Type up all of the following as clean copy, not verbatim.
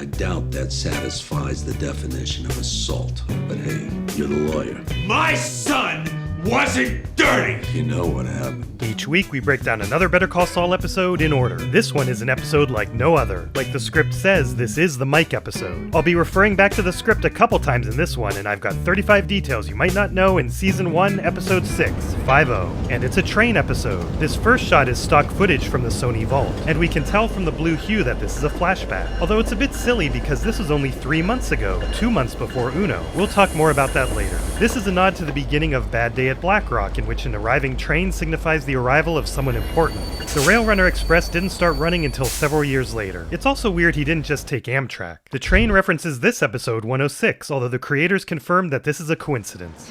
I doubt that satisfies the definition of assault. But hey, you're the lawyer. My son wasn't dirty! You know what happened. Each week we break down another Better Call Saul episode in order. This one is an episode like no other. Like the script says, this is the Mike episode. I'll be referring back to the script a couple times in this one, and I've got 35 details you might not know in Season 1, Episode 6, 5-0. And it's a train episode. This first shot is stock footage from the Sony Vault, and we can tell from the blue hue that this is a flashback. Although it's a bit silly because this was only 3 months ago, 2 months before Uno. We'll talk more about that later. This is a nod to the beginning of Bad Day at Black Rock, in which an arriving train signifies the arrival of someone important. The Railrunner Express didn't start running until several years later. It's also weird he didn't just take Amtrak. The train references this episode 106, although the creators confirmed that this is a coincidence.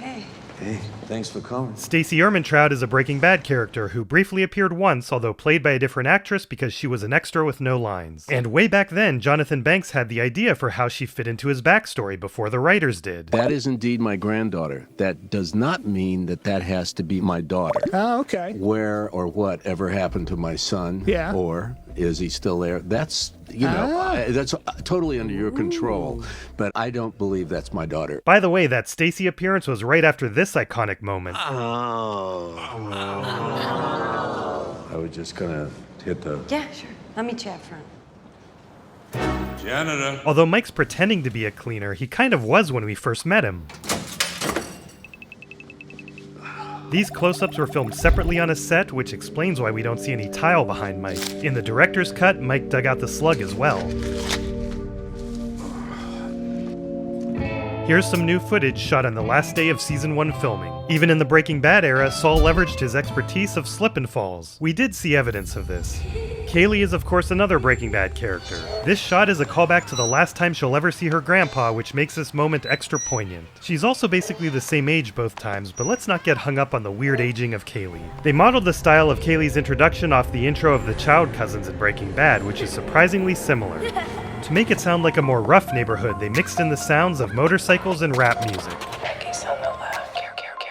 Hey, thanks for coming. Stacey Ehrmantraut is a Breaking Bad character who briefly appeared once, although played by a different actress because she was an extra with no lines. And way back then, Jonathan Banks had the idea for how she fit into his backstory before the writers did. That is indeed my granddaughter. That does not mean that that has to be my daughter. Oh, okay. Where or what ever happened to my son? Yeah. Or is he still there? That's, that's totally under your control. But I don't believe that's my daughter. By the way, that Stacey appearance was right after this iconic moment. Oh. I was just gonna hit the... Yeah, sure. Let me chat front. Janitor. Although Mike's pretending to be a cleaner, he kind of was when we first met him. These close-ups were filmed separately on a set, which explains why we don't see any tile behind Mike. In the director's cut, Mike dug out the slug as well. Here's some new footage shot on the last day of Season 1 filming. Even in the Breaking Bad era, Saul leveraged his expertise of slip and falls. We did see evidence of this. Kaylee is of course another Breaking Bad character. This shot is a callback to the last time she'll ever see her grandpa, which makes this moment extra poignant. She's also basically the same age both times, but let's not get hung up on the weird aging of Kaylee. They modeled the style of Kaylee's introduction off the intro of the Child cousins in Breaking Bad, which is surprisingly similar. To make it sound like a more rough neighborhood, they mixed in the sounds of motorcycles and rap music. Becky's on the left,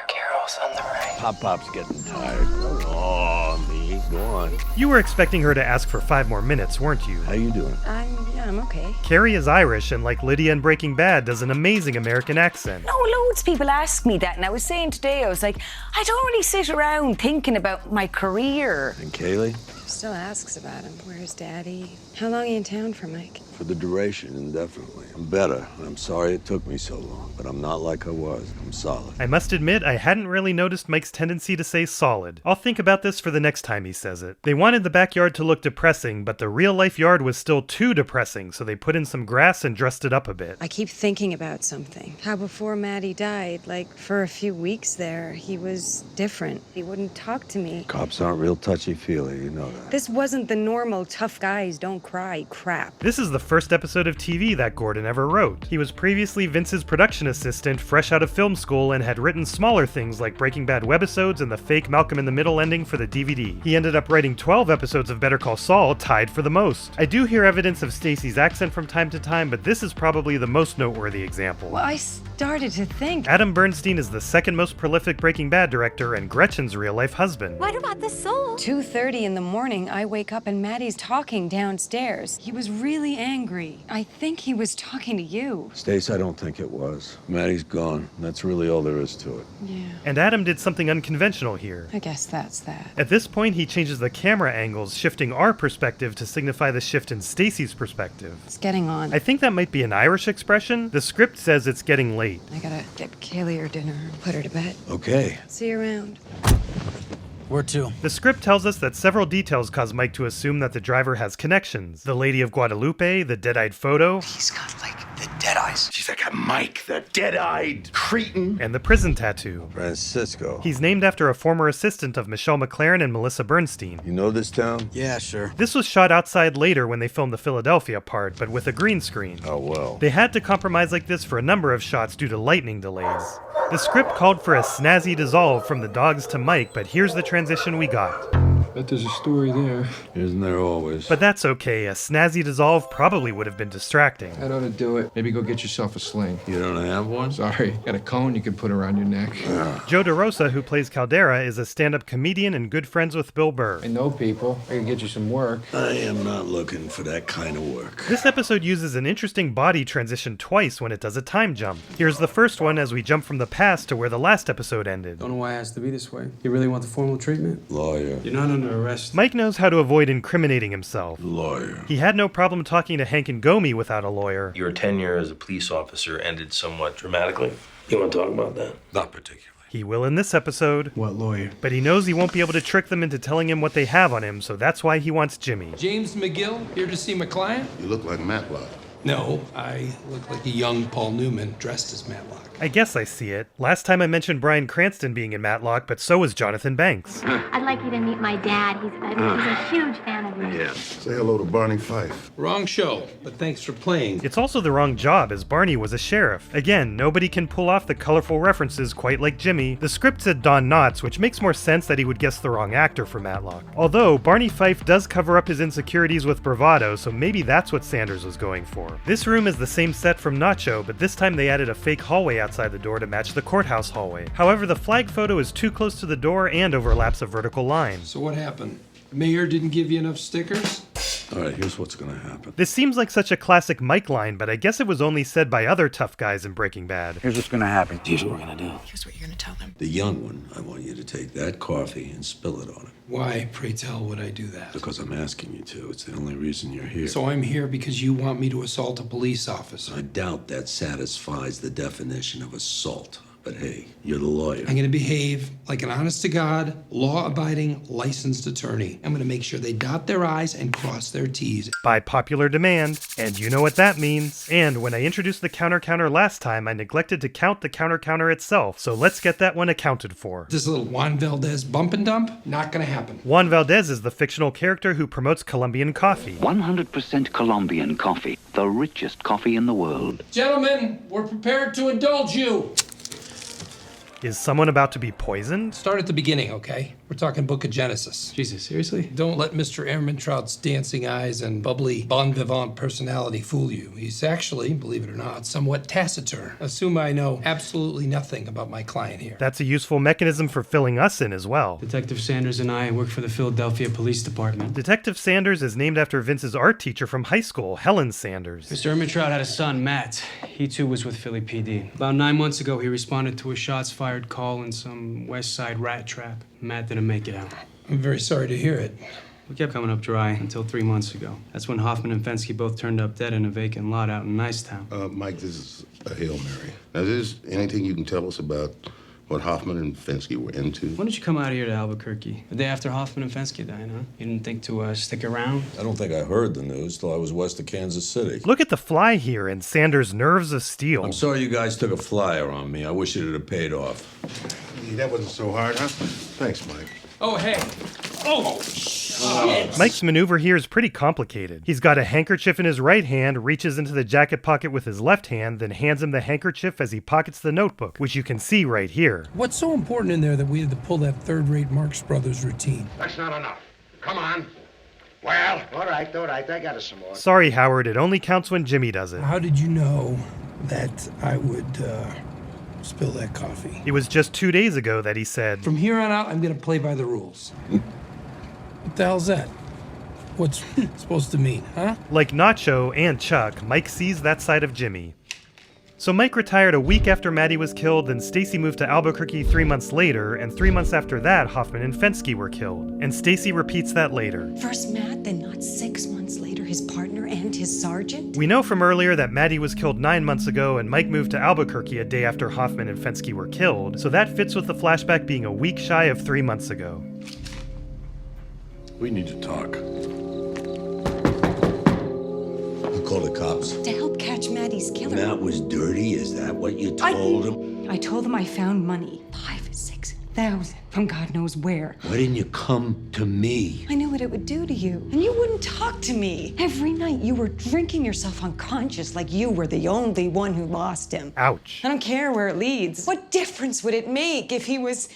Carol's on the right. Pop-Pop's getting tired. Oh, me. Go on. You were expecting her to ask for 5 more minutes, weren't you? How you doing? I'm okay. Carrie is Irish, and like Lydia in Breaking Bad, does an amazing American accent. No, loads of people ask me that, and I was saying today, I was like, I don't really sit around thinking about my career. And Kaylee? Still asks about him. Where's Daddy? How long are you in town for, Mike? For the duration, indefinitely. I'm better, and I'm sorry it took me so long, but I'm not like I was. I'm solid. I must admit, I hadn't really noticed Mike's tendency to say solid. I'll think about this for the next time he says it. They wanted the backyard to look depressing, but the real-life yard was still too depressing, so they put in some grass and dressed it up a bit. I keep thinking about something. How before Maddie died, like for a few weeks there, he was different. He wouldn't talk to me. Cops aren't real touchy-feely, you know that. This wasn't the normal tough guys don't cry crap. This is the first episode of TV that Gordon ever wrote. He was previously Vince's production assistant, fresh out of film school, and had written smaller things like Breaking Bad webisodes and the fake Malcolm in the Middle ending for the DVD. He ended up writing 12 episodes of Better Call Saul, tied for the most. I do hear evidence of Stacey's accent from time to time, but this is probably the most noteworthy example. Well, I started to think. Adam Bernstein is the second most prolific Breaking Bad director and Gretchen's real-life husband. What about the soul? 2:30 in the morning, I wake up and Maddie's talking downstairs. He was really angry. I think he was talking to you. Stace, I don't think it was. Maddie's gone. That's really all there is to it. Yeah, And Adam did something unconventional here. I guess that's that. At this point, he changes the camera angles, shifting our perspective to signify the shift in Stacey's perspective. It's getting on. I think that might be an Irish expression. The script says it's getting late. I gotta get Kaylee her dinner and put her to bed. Okay. See you around. Where to? The script tells us that several details cause Mike to assume that the driver has connections. The Lady of Guadalupe, the dead-eyed photo, He's got like the dead eyes. She's like a Mike, the dead-eyed cretin. and the prison tattoo. Francisco. He's named after a former assistant of Michelle McLaren and Melissa Bernstein. You know this town? Yeah, sure. This was shot outside later when they filmed the Philadelphia part, but with a green screen. Oh, well. They had to compromise like this for a number of shots due to lightning delays. The script called for a snazzy dissolve from the dogs to Mike, but here's the transition we got. Bet there's a story there. Isn't there always? But that's okay, a snazzy dissolve probably would have been distracting. That ought to do it. Maybe go get yourself a sling. You don't have one? Sorry, got a cone you can put around your neck. Joe DeRosa, who plays Caldera, is a stand-up comedian and good friends with Bill Burr. I know people. I can get you some work. I am not looking for that kind of work. This episode uses an interesting body transition twice when it does a time jump. Here's the first one as we jump from the past to where the last episode ended. Don't know why it has to be this way. You really want the formal treatment? Lawyer. You're not under arrest. Mike knows how to avoid incriminating himself. Lawyer. He had no problem talking to Hank and Gomi without a lawyer. Your tenure as a police officer ended somewhat dramatically. You want to talk about that? Not particularly. He will in this episode. What lawyer? But he knows he won't be able to trick them into telling him what they have on him, so that's why he wants Jimmy. James McGill, here to see my client? You look like Matlock. No, I look like a young Paul Newman dressed as Matlock. I guess I see it. Last time I mentioned Bryan Cranston being in Matlock, but so was Jonathan Banks. I'd like you to meet my dad. He's a huge fan of yours. Yeah. Say hello to Barney Fife. Wrong show, but thanks for playing. It's also the wrong job, as Barney was a sheriff. Again, nobody can pull off the colorful references quite like Jimmy. The script said Don Knotts, which makes more sense that he would guess the wrong actor for Matlock. Although, Barney Fife does cover up his insecurities with bravado, so maybe that's what Sanders was going for. This room is the same set from Nacho, but this time they added a fake hallway outside the door to match the courthouse hallway. However, the flag photo is too close to the door and overlaps a vertical line. So what happened? The mayor didn't give you enough stickers? All right, here's what's gonna happen. This seems like such a classic Mike line, but I guess it was only said by other tough guys in Breaking Bad. Here's what's gonna happen. Here's what we're gonna do. Here's what you're gonna tell them. The young one, I want you to take that coffee and spill it on him. Why, pray tell, would I do that? Because I'm asking you to. It's the only reason you're here. So I'm here because you want me to assault a police officer. I doubt that satisfies the definition of assault. But hey, you're the lawyer. I'm going to behave like an honest-to-God, law-abiding, licensed attorney. I'm going to make sure they dot their I's and cross their T's. By popular demand, and you know what that means. And when I introduced the counter last time, I neglected to count the counter itself, so let's get that one accounted for. This little Juan Valdez bump and dump, not going to happen. Juan Valdez is the fictional character who promotes Colombian coffee. 100% Colombian coffee, the richest coffee in the world. Gentlemen, we're prepared to indulge you. Is someone about to be poisoned? Start at the beginning, okay? We're talking Book of Genesis. Jesus, seriously? Don't let Mr. Ehrmantraut's dancing eyes and bubbly bon vivant personality fool you. He's actually, believe it or not, somewhat taciturn. Assume I know absolutely nothing about my client here. That's a useful mechanism for filling us in as well. Detective Sanders and I work for the Philadelphia Police Department. Detective Sanders is named after Vince's art teacher from high school, Helen Sanders. Mr. Ehrmantraut had a son, Matt. He too was with Philly PD. About 9 months ago, he responded to a shots fired call in some West Side rat trap. Matt didn't make it out. I'm very sorry to hear it. We kept coming up dry until 3 months ago. That's when Hoffman and Fensky both turned up dead in a vacant lot out in Nicetown. Mike, this is a Hail Mary. Now, is there anything you can tell us about what Hoffman and Fensky were into? When did you come out here to Albuquerque? The day after Hoffman and Fensky died, huh? You didn't think to stick around? I don't think I heard the news till I was west of Kansas City. Look at the fly here and Sanders' nerves of steel. I'm sorry you guys took a flyer on me. I wish it had paid off. Hey, that wasn't so hard, huh? Thanks, Mike. Oh, hey. Oh, shit. Mike's maneuver here is pretty complicated. He's got a handkerchief in his right hand, reaches into the jacket pocket with his left hand, then hands him the handkerchief as he pockets the notebook, which you can see right here. What's so important in there that we had to pull that third-rate Marx Brothers routine? That's not enough. Come on. Well, all right. I got us some more. Sorry, Howard, it only counts when Jimmy does it. How did you know that I would spill that coffee? It was just 2 days ago that he said, From here on out, I'm going to play by the rules. What the hell's that? What's it supposed to mean, huh? Like Nacho and Chuck, Mike sees that side of Jimmy. So Mike retired a week after Maddie was killed, then Stacy moved to Albuquerque 3 months later, and 3 months after that, Hoffman and Fensky were killed. And Stacy repeats that later. First Matt, then not 6 months later, his partner and his sergeant? We know from earlier that Maddie was killed 9 months ago, and Mike moved to Albuquerque a day after Hoffman and Fensky were killed, so that fits with the flashback being a week shy of 3 months ago. We need to talk. Call the cops. To help catch Maddie's killer. Matt was dirty? Is that what you told him? I told him I found money. 5,000-6,000 from God knows where. Why didn't you come to me? I knew what it would do to you, and you wouldn't talk to me. Every night you were drinking yourself unconscious like you were the only one who lost him. Ouch. I don't care where it leads. What difference would it make if he was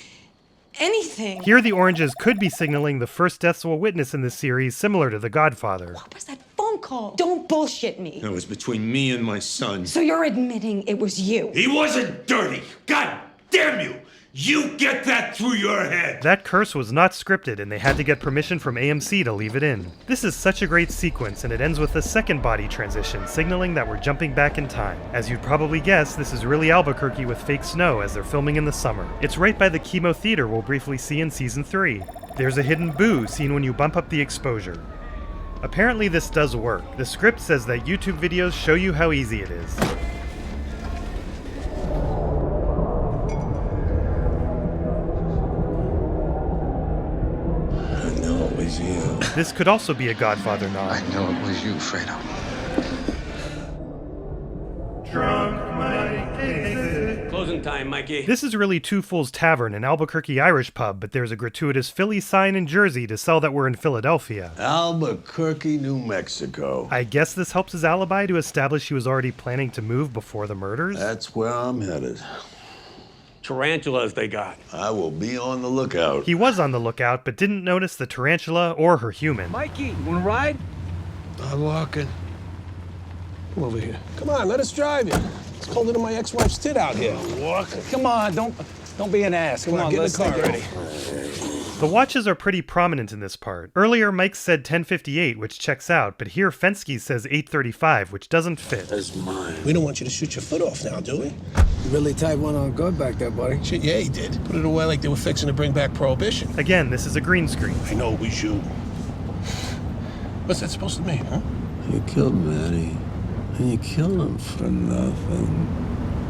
anything. Here, the oranges could be signaling the first deaths we'll witness in this series, similar to The Godfather. What was that phone call? Don't bullshit me. It was between me and my son. So you're admitting it was you? He wasn't dirty. God damn you. You get that through your head. That curse was not scripted, and they had to get permission from AMC to leave it in. This is such a great sequence, and it ends with a second body transition, signaling that we're jumping back in time. As you'd probably guess, this is really Albuquerque with fake snow as they're filming in the summer. It's right by the chemo theater we'll briefly see in Season 3. There's a hidden boo seen when you bump up the exposure. Apparently this does work. The script says that YouTube videos show you how easy it is. You. This could also be a Godfather nod. I know it was you, Fredo. Closing time, Mikey. This is really Two Fools Tavern, an Albuquerque Irish pub, but there's a gratuitous Philly sign in Jersey to sell that we're in Philadelphia. Albuquerque, New Mexico. I guess this helps his alibi to establish he was already planning to move before the murders? That's where I'm headed. Tarantulas they got. I will be on the lookout. He was on the lookout, but didn't notice the tarantula or her human. Mikey, wanna ride? I'm walking. Come over here. Come on, let us drive you. It's colder than my ex-wife's tit out here. Walking. Come on, don't be an ass. Come on, get in the car already. The watches are pretty prominent in this part. Earlier, Mike said 10:58, which checks out, but here Fensky says 8:35, which doesn't fit. That's mine. We don't want you to shoot your foot off now, do we? You really tied one on good back there, buddy. Shit, yeah, he did. Put it away like they were fixing to bring back Prohibition. Again, this is a green screen. I know, we shoot. What's that supposed to mean, huh? You killed Maddie, and you killed him for nothing,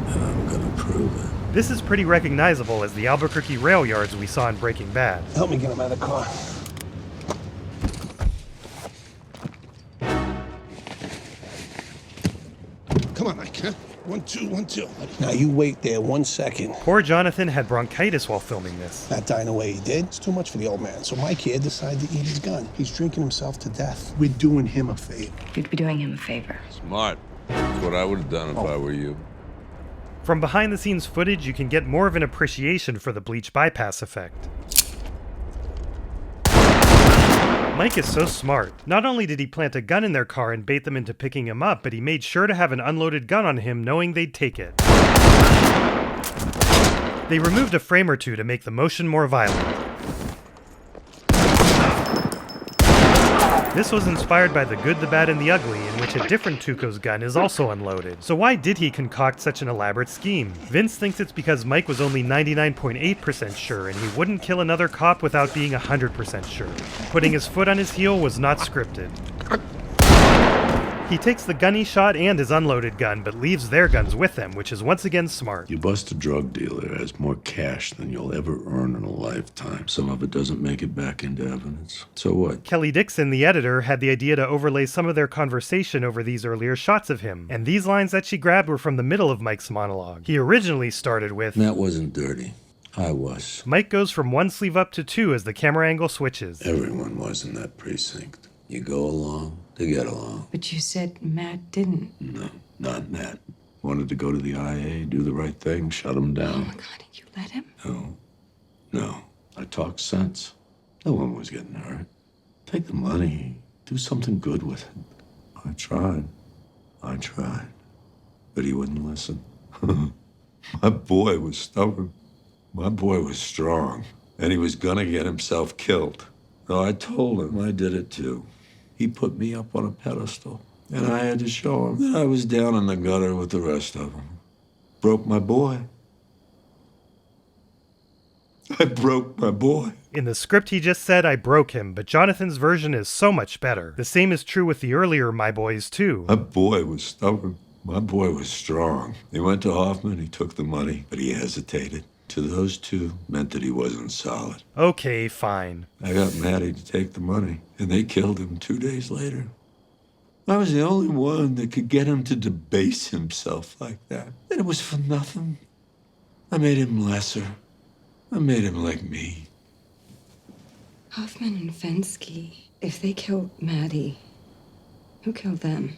and I'm gonna prove it. This is pretty recognizable as the Albuquerque rail yards we saw in Breaking Bad. Help me get him out of the car. Come on, Mike, huh? 1, 2, 1, 2. Now you wait there 1 second. Poor Jonathan had bronchitis while filming this. Not dying the way he did. It's too much for the old man. So Mike here decided to eat his gun. He's drinking himself to death. We're doing him a favor. You'd be doing him a favor. Smart. That's what I would have done if I were you. From behind-the-scenes footage, you can get more of an appreciation for the bleach bypass effect. Mike is so smart. Not only did he plant a gun in their car and bait them into picking him up, but he made sure to have an unloaded gun on him knowing they'd take it. They removed a frame or two to make the motion more violent. This was inspired by The Good, the Bad, and the Ugly, in which a different Tuco's gun is also unloaded. So why did he concoct such an elaborate scheme? Vince thinks it's because Mike was only 99.8% sure, and he wouldn't kill another cop without being 100% sure. Putting his foot on his heel was not scripted. He takes the gun he shot and his unloaded gun, but leaves their guns with them, which is once again smart. You bust a drug dealer that has more cash than you'll ever earn in a lifetime. Some of it doesn't make it back into evidence. So what? Kelly Dixon, the editor, had the idea to overlay some of their conversation over these earlier shots of him, and these lines that she grabbed were from the middle of Mike's monologue. He originally started with, That wasn't dirty. I was. Mike goes from one sleeve up to two as the camera angle switches. Everyone was in that precinct. You go along to get along. But you said Matt didn't. No, not Matt. Wanted to go to the IA, do the right thing, shut him down. Oh my God, did you let him? No. I talked sense. No one was getting hurt. Take the money, do something good with it. I tried. But he wouldn't listen. My boy was stubborn. My boy was strong. And he was gonna get himself killed. No, I told him I did it too. He put me up on a pedestal, and I had to show him that I was down in the gutter with the rest of them. Broke my boy. I broke my boy. In the script he just said, I broke him, but Jonathan's version is so much better. The same is true with the earlier My Boys too. My boy was stubborn. My boy was strong. He went to Hoffman, he took the money, but he hesitated. To those two, meant that he wasn't solid. Okay, fine. I got Maddie to take the money, and they killed him 2 days later. I was the only one that could get him to debase himself like that. And it was for nothing. I made him lesser. I made him like me. Hoffman and Fensky, if they killed Maddie, who killed them?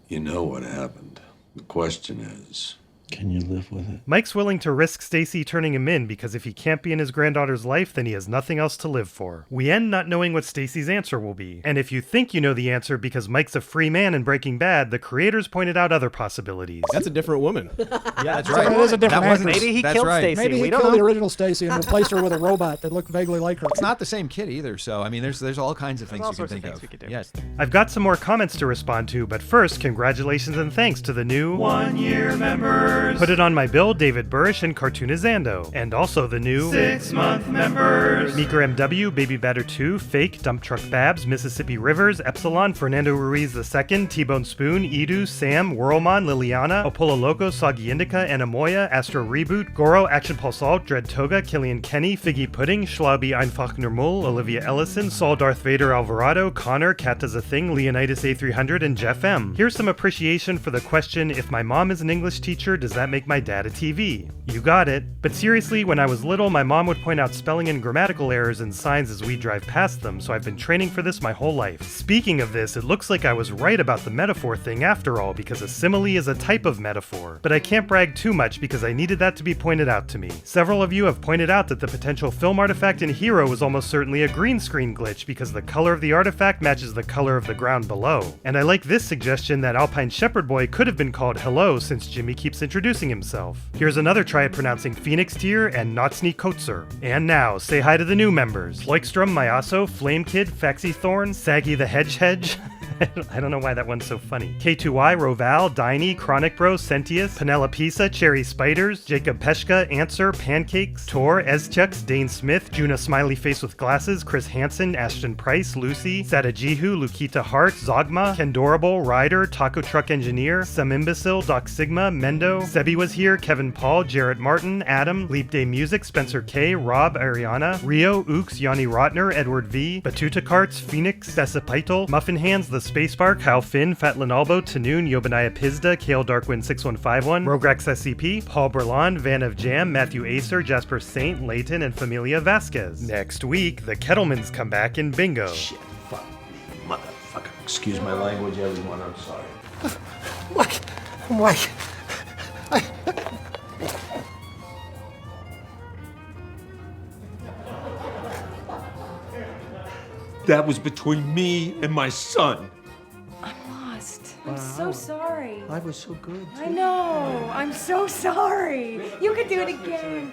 You know what happened. The question is, Can you live with it? Mike's willing to risk Stacy turning him in because if he can't be in his granddaughter's life, then he has nothing else to live for. We end not knowing what Stacy's answer will be. And if you think you know the answer because Mike's a free man in Breaking Bad, the creators pointed out other possibilities. That's a different woman. Yeah, that's right. That is a different actress. Maybe he killed Stacy. Maybe he killed the original Stacy and replaced her with a robot that looked vaguely like her. It's not the same kid either, so I mean, there's all kinds of things you can think of. Yes. I've got some more comments to respond to, but first, congratulations and thanks to the new 1-year members. Put it on my bill, David Burrish and Cartoonizando. And also the new 6-month members. Meeker MW, Baby Batter 2, Fake, Dump Truck Babs, Mississippi Rivers, Epsilon, Fernando Ruiz II, T-Bone Spoon, Edu, Sam, Whirlmon, Liliana, Apollo Loco, Soggy Indica, Anamoya, Astro Reboot, Goro, Action Paul Salt, Dread Toga, Killian Kenny, Figgy Pudding, Schlauby Einfachner Mull, Olivia Ellison, Saul Darth Vader Alvarado, Connor, Cat Does a Thing, Leonidas A300, and Jeff M. Here's some appreciation for the question, if my mom is an English teacher, does that make my dad a TV? You got it. But seriously, when I was little, my mom would point out spelling and grammatical errors in signs as we drive past them, so I've been training for this my whole life. Speaking of this, it looks like I was right about the metaphor thing after all, because a simile is a type of metaphor. But I can't brag too much because I needed that to be pointed out to me. Several of you have pointed out that the potential film artifact in Hero was almost certainly a green screen glitch because the color of the artifact matches the color of the ground below. And I like this suggestion that Alpine Shepherd Boy could have been called Hello since Jimmy keeps introducing himself. Here's another try at pronouncing Phoenix Tier and Notsny Kotzer. And now, say hi to the new members. Loikstrom, Myaso, Flame Kid, Faxy Thorn, Saggy the Hedge. I don't know why that one's so funny. K2Y, Roval, Diney, Chronic Bro, Sentius, Penelopisa, Cherry Spiders, Jacob Peshka, Answer, Pancakes, Tor, Ezchucks, Dane Smith, Juna Smiley Face with Glasses, Chris Hansen, Ashton Price, Lucy, Sadajihu, Lukita Hart, Zogma, Kendorable, Ryder, Taco Truck Engineer, Some Imbecile, Doc Sigma, Mendo, Sebi was here, Kevin Paul, Jarrett Martin, Adam, Leap Day Music, Spencer K, Rob, Ariana, Rio, Ooks, Yanni Rotner, Edward V, Batuta Carts, Phoenix, Besapaitel, Muffin Hands, The Spacebar, Kyle Finn, Fat Linalbo, Tanoon, Yobaniah Pizda, Kale Darkwind 6151, Rograx SCP, Paul Berlon, Van of Jam, Matthew Acer, Jasper Saint, Layton, and Familia Vasquez. Next week, the Kettlemans come back in bingo. Shit, fuck, motherfucker. Excuse my language, everyone, I'm sorry. Mike. That was between me and my son. I'm lost. I'm so sorry. I was so good. I know. I'm so sorry. You could do it again.